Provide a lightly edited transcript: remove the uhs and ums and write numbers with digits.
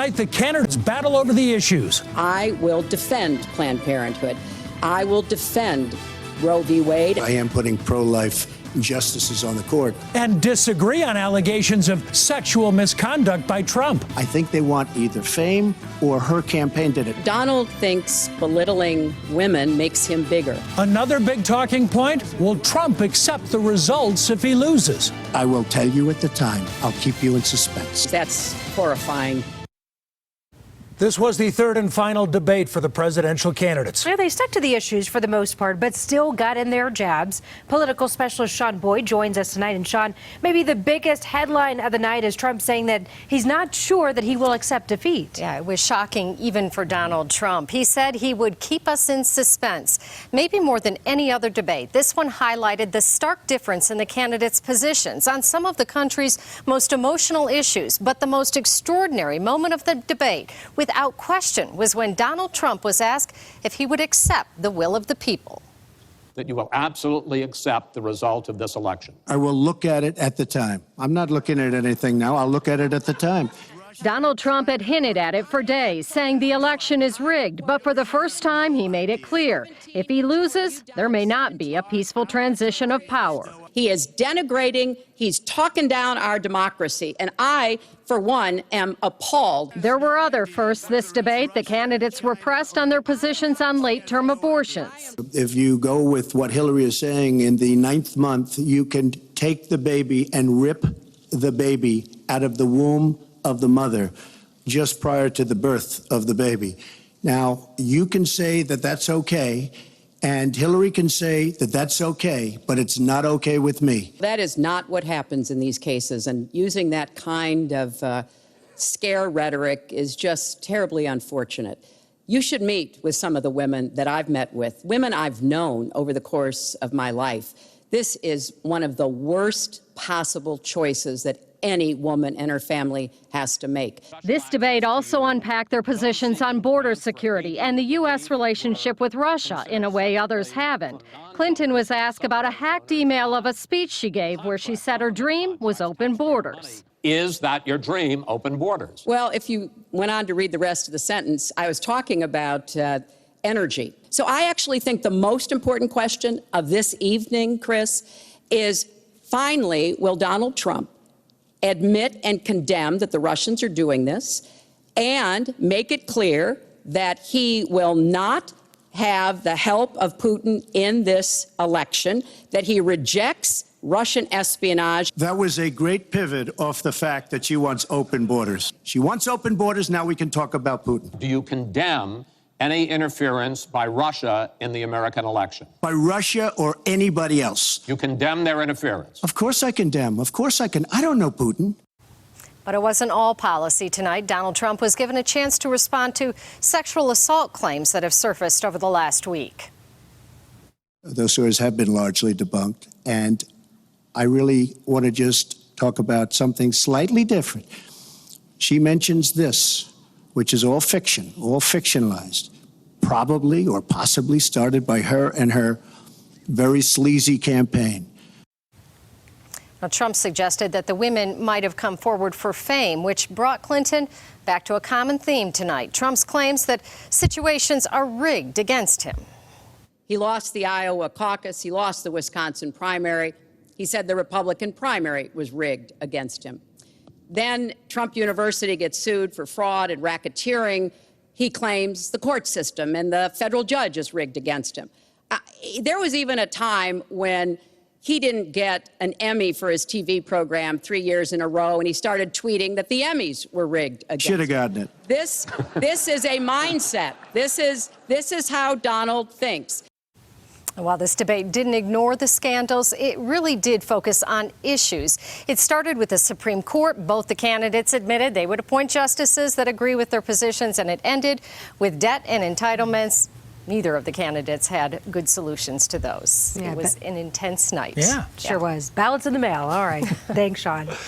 Tonight, the candidates battle over the issues. I will defend Planned Parenthood. I will defend Roe v. Wade. I am putting pro-life justices on the court. And disagree on allegations of sexual misconduct by Trump. I think they want either fame or her campaign did it. Donald thinks belittling women makes him bigger. Another big talking point, will Trump accept the results if he loses? I will tell you at the time. I'll keep you in suspense. That's horrifying. This was the third and final debate for the presidential candidates. Yeah, they stuck to the issues for the most part, but still got in their jabs. Political specialist Sean Boyd joins us tonight. And Sean, maybe the biggest headline of the night is Trump saying that he's not sure that he will accept defeat. Yeah, it was shocking even for Donald Trump. He said he would keep us in suspense, maybe more than any other debate. This one highlighted the stark difference in the candidates' positions on some of the country's most emotional issues. But the most extraordinary moment of the debate, without question, was when Donald Trump was asked if he would accept the will of the people. That you will absolutely accept the result of this election. I will look at it at the time. I'm not looking at anything now. I'll look at it at the time. Donald Trump had hinted at it for days, saying the election is rigged. But for the first time, he made it clear. If he loses, there may not be a peaceful transition of power. He is denigrating, he's talking down our democracy, and I, for one, am appalled. There were other firsts this debate. The candidates were pressed on their positions on late-term abortions. If you go with what Hillary is saying, in the 9th month, you can take the baby and rip the baby out of the womb of the mother just prior to the birth of the baby. Now, you can say that that's okay, and Hillary can say that that's okay, but it's not okay with me. That is not what happens in these cases, and using that kind of scare rhetoric is just terribly unfortunate. You should meet with some of the women that I've met with, women I've known over the course of my life. This is one of the worst possible choices that any woman and her family has to make. This debate also unpacked their positions on border security and the U.S. relationship with Russia in a way others haven't. Clinton was asked about a hacked email of a speech she gave where she said her dream was open borders. Is that your dream, open borders? Well, if you went on to read the rest of the sentence, I was talking about energy. So I actually think the most important question of this evening, Chris, is finally, will Donald Trump admit and condemn that the Russians are doing this and make it clear that he will not have the help of Putin in this election, that he rejects Russian espionage. That was a great pivot off the fact that she wants open borders. She wants open borders. Now we can talk about Putin. Do you condemn any interference by Russia in the American election? By Russia or anybody else. You condemn their interference? Of course I condemn. Of course I can. I don't know Putin. But it wasn't all policy tonight. Donald Trump was given a chance to respond to sexual assault claims that have surfaced over the last week. Those stories have been largely debunked, and I really want to just talk about something slightly different. She mentions this, which is all fiction, all fictionalized, probably or possibly started by her and her very sleazy campaign. Now, Trump suggested that the women might have come forward for fame, which brought Clinton back to a common theme tonight. Trump's claims that situations are rigged against him. He lost the Iowa caucus. He lost the Wisconsin primary. He said the Republican primary was rigged against him. Then Trump University gets sued for fraud and racketeering. He claims the court system and the federal judge is rigged against him. There was even a time when he didn't get an Emmy for his TV program 3 years in a row, and he started tweeting that the Emmys were rigged against him. Should have gotten it. This is a mindset. This is how Donald thinks. While this debate didn't ignore the scandals, it really did focus on issues. It started with the Supreme Court. Both the candidates admitted they would appoint justices that agree with their positions, and it ended with debt and entitlements. Neither of the candidates had good solutions to those. Yeah, it was an intense night. Yeah, sure was. Ballots in the mail. All right. Thanks, Sean.